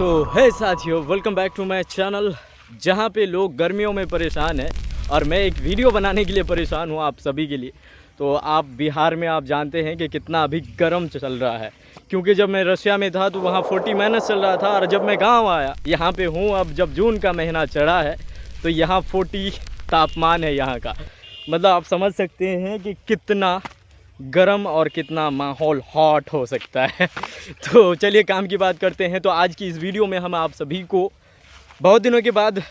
है साथियों, welcome back to my channel, जहां पे लोग गर्मियों में परेशान हैं और मैं एक वीडियो बनाने के लिए परेशान हूं आप सभी के लिए। तो आप बिहार में आप जानते हैं कि कितना अभी गर्म चल रहा है, क्योंकि जब मैं रशिया में था तो वहां 40 माइनस चल रहा था और जब मैं गांव आया यहाँ पे हूँ, अब जब जून का महीना चढ़ा है तो यहाँ 40 तापमान है यहाँ का। मतलब आप समझ सकते हैं कि कितना गरम और कितना माहौल हॉट हो सकता है। तो चलिए काम की बात करते हैं। तो आज की इस वीडियो में हम आप सभी को, बहुत दिनों के बाद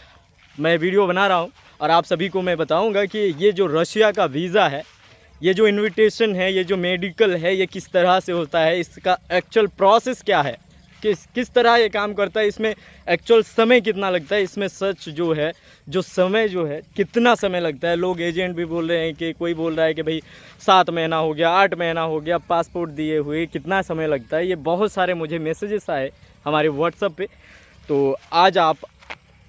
मैं वीडियो बना रहा हूं और आप सभी को मैं बताऊंगा कि ये जो रशिया का वीज़ा है, ये जो इनविटेशन है, ये जो मेडिकल है, ये किस तरह से होता है, इसका एक्चुअल प्रोसेस क्या है, किस तरह ये काम करता है, इसमें एक्चुअल समय कितना लगता है, इसमें सच जो है, जो समय जो है कितना समय लगता है। लोग एजेंट भी बोल रहे हैं कि कोई बोल रहा है कि भाई 7 महीना हो गया, 8 महीना हो गया, पासपोर्ट दिए हुए कितना समय लगता है। ये बहुत सारे मुझे मैसेजेस आए हमारे व्हाट्सएप पे। तो आज आप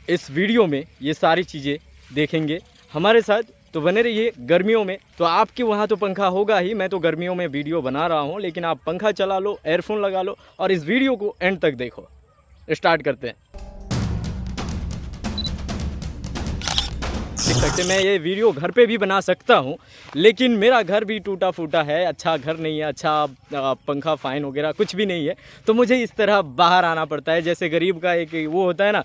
इस वीडियो में ये सारी चीज़ें देखेंगे हमारे साथ, तो बने रहिए। गर्मियों में तो आपके वहाँ तो पंखा होगा ही, मैं तो गर्मियों में वीडियो बना रहा हूँ, लेकिन आप पंखा चला लो, एयरफोन लगा लो और इस वीडियो को एंड तक देखो। स्टार्ट करते हैं। देख सकते मैं ये वीडियो घर पे भी बना सकता हूँ, लेकिन मेरा घर भी टूटा फूटा है, अच्छा घर नहीं है, अच्छा पंखा फाइन वगैरह कुछ भी नहीं है, तो मुझे इस तरह बाहर आना पड़ता है। जैसे गरीब का एक वो होता है ना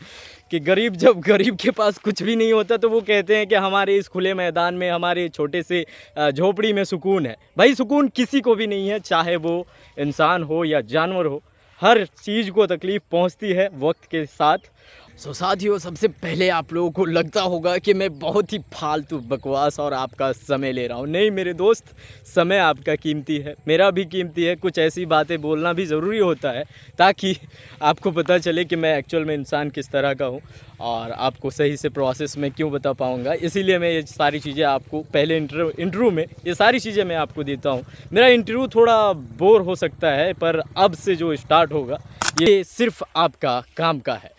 कि जब गरीब के पास कुछ भी नहीं होता तो वो कहते हैं कि हमारे इस खुले मैदान में, हमारे छोटे से झोपड़ी में सुकून है। भाई सुकून किसी को भी नहीं है, चाहे वो इंसान हो या जानवर हो, हर चीज़ को तकलीफ़ पहुंचती है वक्त के साथ। सो साथियों, सबसे पहले आप लोगों को लगता होगा कि मैं बहुत ही फालतू बकवास और आपका समय ले रहा हूँ। नहीं मेरे दोस्त, समय आपका कीमती है, मेरा भी कीमती है। कुछ ऐसी बातें बोलना भी ज़रूरी होता है ताकि आपको पता चले कि मैं एक्चुअल में इंसान किस तरह का हूँ और आपको सही से प्रोसेस में क्यों बता पाऊँगा। इसीलिए मैं ये सारी चीज़ें आपको पहले इंटरव्यू में ये सारी चीज़ें मैं आपको देता हूँ। मेरा इंटरव्यू थोड़ा बोर हो सकता है, पर अब से जो स्टार्ट होगा ये सिर्फ आपका काम का है।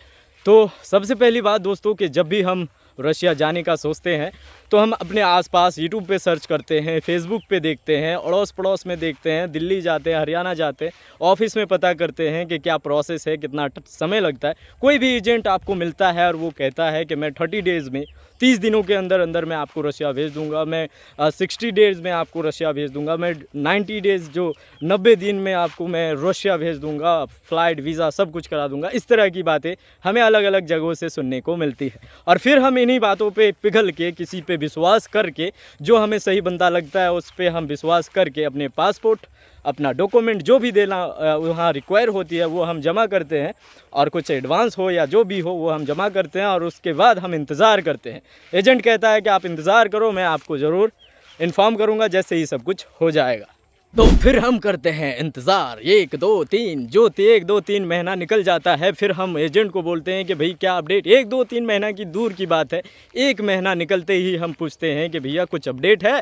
तो सबसे पहली बात दोस्तों कि जब भी हम रशिया जाने का सोचते हैं तो हम अपने आसपास यूट्यूब पे सर्च करते हैं, फेसबुक पे देखते हैं, अड़ोस पड़ोस में देखते हैं, दिल्ली जाते हैं, हरियाणा जाते हैं, ऑफिस में पता करते हैं कि क्या प्रोसेस है, कितना समय लगता है। कोई भी एजेंट आपको मिलता है और वो कहता है कि मैं 30 डेज़ में, 30 दिनों के अंदर अंदर मैं आपको रशिया भेज दूंगा, मैं 60 डेज़ में आपको रशिया भेज दूंगा, मैं 90 डेज़ जो 90 दिन में आपको मैं रशिया भेज दूंगा, फ़्लाइट वीज़ा सब कुछ करा दूंगा। इस तरह की बातें हमें अलग अलग जगहों से सुनने को मिलती है और फिर हम इन्हीं बातों पे पिघल के, किसी पे विश्वास करके, जो हमें सही बंदा लगता है उस पर हम विश्वास करके अपने पासपोर्ट, अपना डॉक्यूमेंट जो भी देना वहाँ रिक्वायर होती है वो हम जमा करते हैं और कुछ एडवांस हो या जो भी हो वो हम जमा करते हैं और उसके बाद हम इंतज़ार करते हैं। एजेंट कहता है कि आप इंतज़ार करो, मैं आपको ज़रूर इन्फॉर्म करूँगा जैसे ही सब कुछ हो जाएगा। तो फिर हम करते हैं इंतज़ार, 1 2 3, जो 1 2 3 महीना निकल जाता है। फिर हम एजेंट को बोलते हैं कि भाई क्या अपडेट। 1 2 3 महीना की दूर की बात है, 1 महीना निकलते ही हम पूछते हैं कि भैया कुछ अपडेट है,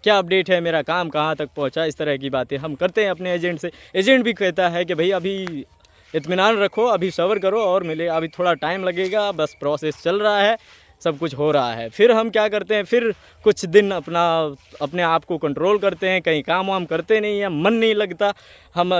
क्या अपडेट है, मेरा काम कहाँ तक पहुँचा। इस तरह की बातें हम करते हैं अपने एजेंट से। एजेंट भी कहता है कि भाई अभी इत्मीनान रखो, अभी सब्र करो और मिले, अभी थोड़ा टाइम लगेगा, बस प्रोसेस चल रहा है, सब कुछ हो रहा है। फिर हम क्या करते हैं, फिर कुछ दिन अपने आप को कंट्रोल करते हैं, कहीं काम वाम करते नहीं हैं, मन नहीं लगता। हम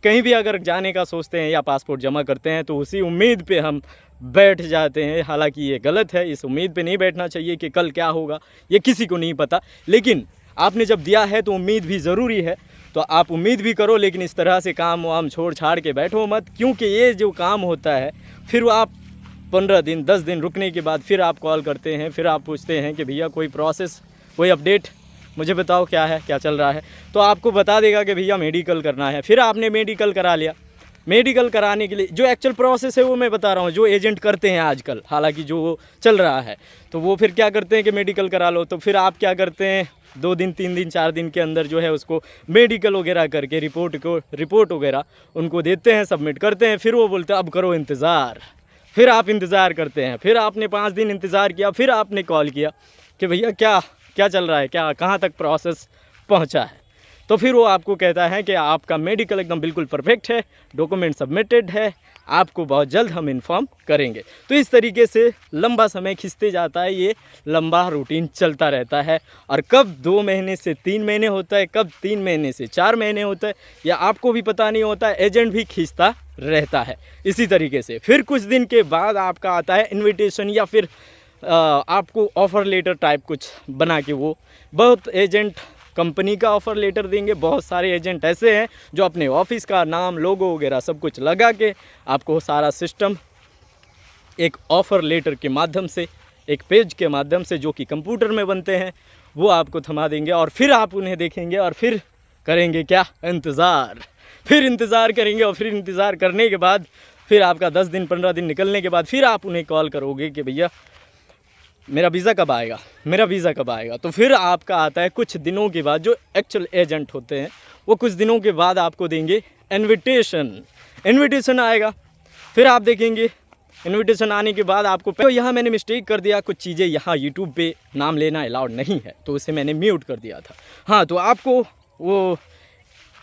कहीं भी अगर जाने का सोचते हैं या पासपोर्ट जमा करते हैं तो उसी उम्मीद पे हम बैठ जाते हैं। हालांकि ये गलत है, इस उम्मीद पे नहीं बैठना चाहिए कि कल क्या होगा, ये किसी को नहीं पता। लेकिन आपने जब दिया है तो उम्मीद भी ज़रूरी है, तो आप उम्मीद भी करो, लेकिन इस तरह से काम वाम छोड़ छाड़ के बैठो मत, क्योंकि ये जो काम होता है फिर वो आप 15 दिन 10 दिन रुकने के बाद फिर आप कॉल करते हैं, फिर आप पूछते हैं कि भैया कोई प्रोसेस, कोई अपडेट मुझे बताओ, क्या है, क्या चल रहा है। तो आपको बता देगा कि भैया मेडिकल करना है। फिर आपने मेडिकल करा लिया। मेडिकल कराने के लिए जो एक्चुअल प्रोसेस है वो मैं बता रहा हूँ, जो एजेंट करते हैं आजकल, हालांकि जो चल रहा है, तो वो फिर क्या करते हैं कि मेडिकल करा लो। तो फिर आप क्या करते हैं, 2 दिन 3 दिन 4 दिन के अंदर जो है उसको मेडिकल वगैरह करके रिपोर्ट वगैरह उनको देते हैं, सबमिट करते हैं। फिर वो बोलते हैं अब करो इंतज़ार। फिर आप इंतज़ार करते हैं, फिर आपने 5 दिन इंतज़ार किया, फिर आपने कॉल किया कि भैया क्या चल रहा है, क्या कहाँ तक प्रोसेस पहुँचा है। तो फिर वो आपको कहता है कि आपका मेडिकल एकदम बिल्कुल परफेक्ट है, डॉक्यूमेंट सबमिटेड है, आपको बहुत जल्द हम इन्फॉर्म करेंगे। तो इस तरीके से लंबा समय खिंचते जाता है, ये लंबा रूटीन चलता रहता है। और कब 2 महीने से 3 महीने होता है, कब 3 महीने से 4 महीने होता है, या आपको भी पता नहीं होता है, एजेंट भी खींचता रहता है इसी तरीके से। फिर कुछ दिन के बाद आपका आता है इन्विटेशन, या फिर आपको ऑफ़र लेटर टाइप कुछ बना के, वो बहुत एजेंट कंपनी का ऑफ़र लेटर देंगे। बहुत सारे एजेंट ऐसे हैं जो अपने ऑफिस का नाम, लोगो वगैरह सब कुछ लगा के आपको सारा सिस्टम एक ऑफ़र लेटर के माध्यम से, एक पेज के माध्यम से जो कि कंप्यूटर में बनते हैं, वो आपको थमा देंगे। और फिर आप उन्हें देखेंगे और फिर करेंगे क्या, इंतज़ार। फिर इंतज़ार करेंगे, और फिर इंतज़ार करने के बाद फिर आपका 10 दिन 15 दिन निकलने के बाद फिर आप उन्हें कॉल करोगे कि भैया मेरा वीज़ा कब आएगा, मेरा वीज़ा कब आएगा। तो फिर आपका आता है कुछ दिनों के बाद, जो एक्चुअल एजेंट होते हैं वो कुछ दिनों के बाद आपको देंगे इन्विटेशन आएगा। फिर आप देखेंगे इन्विटेशन आने के बाद आपको, तो यहाँ मैंने मिस्टेक कर दिया, कुछ चीज़ें यहाँ यूट्यूब पे नाम लेना अलाउड नहीं है, तो उसे मैंने म्यूट कर दिया था। हाँ, तो आपको वो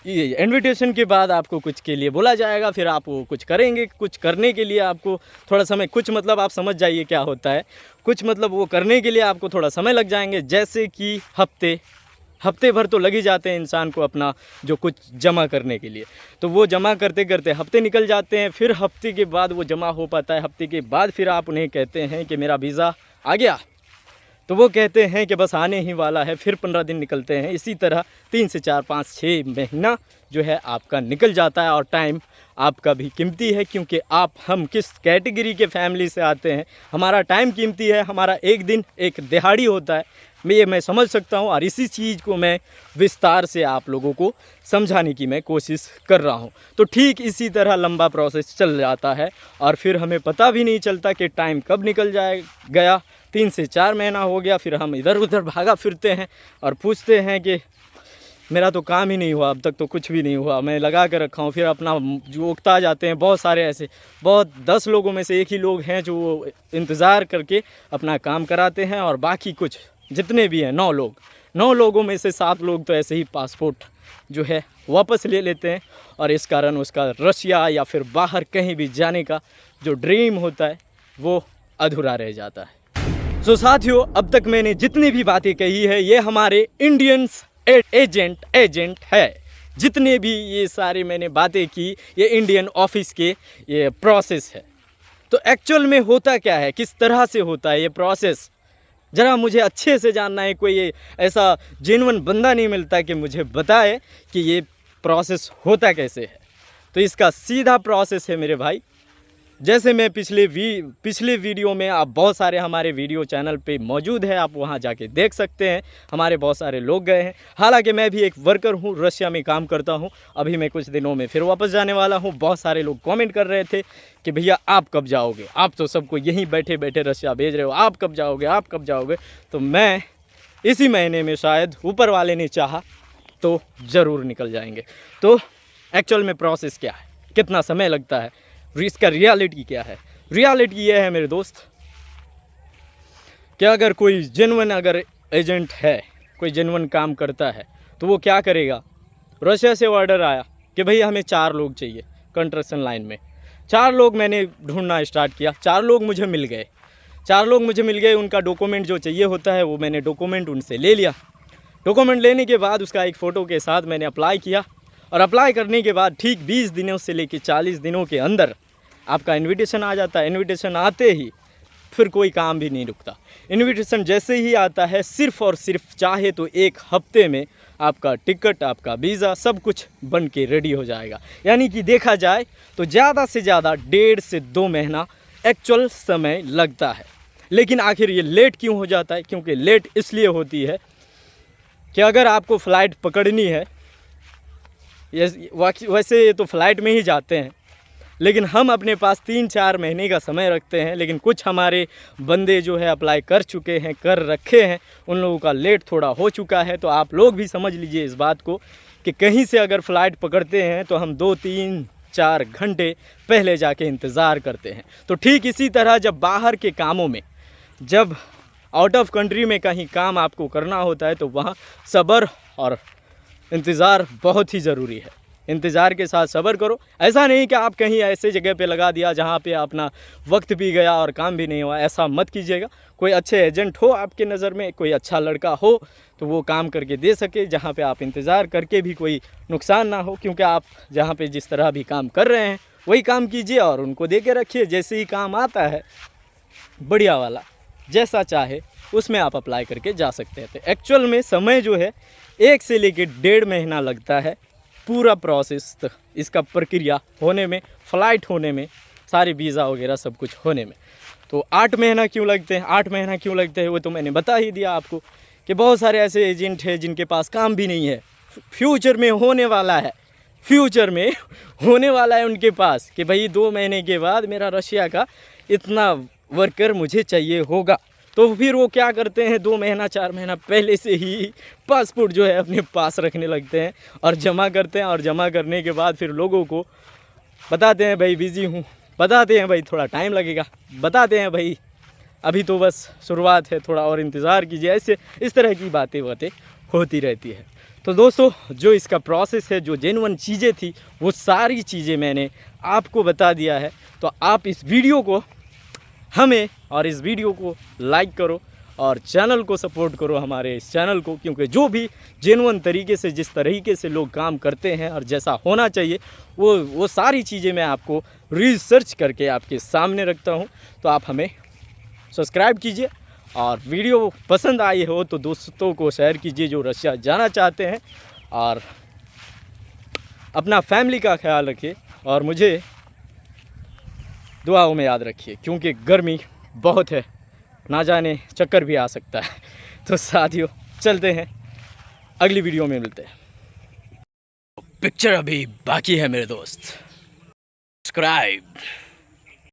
इन्विटेशन के बाद आपको कुछ के लिए बोला जाएगा, फिर आप वो कुछ करेंगे। कुछ करने के लिए आपको थोड़ा समय, कुछ मतलब आप समझ जाइए क्या होता है, कुछ मतलब वो करने के लिए आपको थोड़ा समय लग जाएंगे, जैसे कि हफ्ते भर तो लग ही जाते हैं इंसान को अपना जो कुछ जमा करने के लिए। तो वो जमा करते करते हफ्ते निकल जाते हैं, फिर हफ्ते के बाद वो जमा हो पाता है। हफ्ते के बाद फिर आप उन्हें कहते हैं कि मेरा वीज़ा आ गया, तो वो कहते हैं कि बस आने ही वाला है। फिर 15 दिन निकलते हैं, इसी तरह 3 से 4 5 6 महीना जो है आपका निकल जाता है। और टाइम आपका भी कीमती है, क्योंकि हम किस कैटेगरी के फैमिली से आते हैं, हमारा टाइम कीमती है, हमारा एक दिन एक दिहाड़ी होता है। मैं समझ सकता हूँ, और इसी चीज़ को मैं विस्तार से आप लोगों को समझाने की मैं कोशिश कर रहा हूँ। तो ठीक इसी तरह लंबा प्रोसेस चल जाता है, और फिर हमें पता भी नहीं चलता कि टाइम कब निकल गया। 3 से 4 महीना हो गया, फिर हम इधर उधर भागा फिरते हैं और पूछते हैं कि मेरा तो काम ही नहीं हुआ, अब तक तो कुछ भी नहीं हुआ, मैं लगा के रखा हूँ। फिर अपना जो उकता जाते हैं। बहुत सारे ऐसे, बहुत 10 लोगों में से एक ही लोग हैं जो इंतज़ार करके अपना काम कराते हैं, और बाकी कुछ जितने भी हैं 9 लोगों में से 7 लोग तो ऐसे ही पासपोर्ट जो है वापस ले लेते हैं, और इस कारण उसका रशिया या फिर बाहर कहीं भी जाने का जो ड्रीम होता है वो अधूरा रह जाता है। तो साथियों, अब तक मैंने जितनी भी बातें कही है, ये हमारे इंडियंस एजेंट है। जितने भी ये सारे मैंने बातें की, ये इंडियन ऑफिस के ये प्रोसेस है। तो एक्चुअल में होता क्या है, किस तरह से होता है ये प्रोसेस, ज़रा मुझे अच्छे से जानना है। कोई ऐसा जेन्युइन बंदा नहीं मिलता कि मुझे बताए कि ये प्रोसेस होता कैसे है। तो इसका सीधा प्रोसेस है मेरे भाई, जैसे मैं पिछले वीडियो में, आप बहुत सारे हमारे वीडियो चैनल पे मौजूद है, आप वहाँ जाके देख सकते हैं। हमारे बहुत सारे लोग गए हैं। हालांकि मैं भी एक वर्कर हूँ, रशिया में काम करता हूँ। अभी मैं कुछ दिनों में फिर वापस जाने वाला हूँ। बहुत सारे लोग कमेंट कर रहे थे कि भैया आप कब जाओगे, आप तो सबको यहीं बैठे बैठे रशिया भेज रहे हो, आप कब जाओगे, आप कब जाओगे। तो मैं इसी महीने में, शायद ऊपर वाले ने चाहा तो ज़रूर निकल जाएंगे। तो एक्चुअल में प्रोसेस क्या है, कितना समय लगता है, इसका रियलिटी क्या है। रियलिटी ये है मेरे दोस्त, कि अगर कोई जेन्युइन एजेंट है, कोई जेन्युइन काम करता है, तो वो क्या करेगा। रशिया से ऑर्डर आया कि भाई हमें 4 लोग चाहिए कंस्ट्रक्शन लाइन में। 4 लोग मैंने ढूंढना स्टार्ट किया, 4 लोग मुझे मिल गए। उनका डॉक्यूमेंट जो चाहिए होता है वो मैंने डॉक्यूमेंट उनसे ले लिया। डॉक्यूमेंट लेने के बाद उसका एक फ़ोटो के साथ मैंने अप्लाई किया, और अप्लाई करने के बाद ठीक 20 दिनों से लेकर 40 दिनों के अंदर आपका इन्विटेशन आ जाता है। इन्विटेशन आते ही फिर कोई काम भी नहीं रुकता। इन्विटेशन जैसे ही आता है, सिर्फ़ और सिर्फ चाहे तो 1 हफ्ते में आपका टिकट, आपका वीज़ा सब कुछ बन के रेडी हो जाएगा। यानी कि देखा जाए तो ज़्यादा से ज़्यादा 1.5 से 2 महीना एक्चुअल समय लगता है। लेकिन आखिर ये लेट क्यों हो जाता है? क्योंकि लेट इसलिए होती है कि अगर आपको फ़्लाइट पकड़नी है, वैसे तो फ़्लाइट में ही जाते हैं, लेकिन हम अपने पास 3-4 महीने का समय रखते हैं। लेकिन कुछ हमारे बंदे जो है अप्लाई कर चुके हैं, कर रखे हैं, उन लोगों का लेट थोड़ा हो चुका है। तो आप लोग भी समझ लीजिए इस बात को कि कहीं से अगर फ़्लाइट पकड़ते हैं तो हम 2-3-4 घंटे पहले जाके इंतज़ार करते हैं। तो ठीक इसी तरह जब बाहर के कामों में, जब आउट ऑफ कंट्री में कहीं काम आपको करना होता है, तो वहाँ सब्र और इंतज़ार बहुत ही ज़रूरी है। इंतज़ार के साथ सब्र करो। ऐसा नहीं कि आप कहीं ऐसे जगह पे लगा दिया जहाँ पे अपना वक्त भी गया और काम भी नहीं हुआ, ऐसा मत कीजिएगा। कोई अच्छे एजेंट हो आपके नज़र में, कोई अच्छा लड़का हो तो वो काम करके दे सके, जहाँ पे आप इंतज़ार करके भी कोई नुकसान ना हो। क्योंकि आप जहाँ पे जिस तरह भी काम कर रहे हैं वही काम कीजिए और उनको दे के रखिए। जैसे ही काम आता है बढ़िया वाला, जैसा चाहे उसमें आप अप्लाई करके जा सकते हैं। तो एक्चुअल में समय जो है 1 से लेकर 1.5 महीना लगता है पूरा प्रोसेस इसका प्रक्रिया होने में, फ़्लाइट होने में, सारे वीज़ा वगैरह सब कुछ होने में। तो 8 महीना क्यों लगते हैं, 8 महीना क्यों लगते हैं वो तो मैंने बता ही दिया आपको कि बहुत सारे ऐसे एजेंट हैं जिनके पास काम भी नहीं है, फ्यूचर में होने वाला है, फ्यूचर में होने वाला है उनके पास कि भाई 2 महीने के बाद मेरा रशिया का इतना वर्कर मुझे चाहिए होगा। तो फिर वो क्या करते हैं, 2 महीना 4 महीना पहले से ही पासपोर्ट जो है अपने पास रखने लगते हैं और जमा करते हैं। और जमा करने के बाद फिर लोगों को बताते हैं भाई बिज़ी हूँ, बताते हैं भाई थोड़ा टाइम लगेगा, बताते हैं भाई अभी तो बस शुरुआत है, थोड़ा और इंतज़ार कीजिए। ऐसे इस तरह की बातें होती रहती है। तो दोस्तों जो इसका प्रोसेस है, जो जेन्युइन चीज़ें थी वो सारी चीज़ें मैंने आपको बता दिया है। तो आप इस वीडियो को हमें और इस वीडियो को लाइक करो और चैनल को सपोर्ट करो, हमारे इस चैनल को, क्योंकि जो भी जेन्युइन तरीके से जिस तरीके से लोग काम करते हैं और जैसा होना चाहिए वो सारी चीज़ें मैं आपको रिसर्च करके आपके सामने रखता हूं। तो आप हमें सब्सक्राइब कीजिए और वीडियो पसंद आई हो तो दोस्तों को शेयर कीजिए जो रशिया जाना चाहते हैं। और अपना फैमिली का ख्याल रखिए और मुझे दुआओं में याद रखिए, क्योंकि गर्मी बहुत है, ना जाने चक्कर भी आ सकता है। तो साथियों चलते हैं, अगली वीडियो में मिलते हैं। पिक्चर अभी बाकी है मेरे दोस्त, सब्सक्राइब।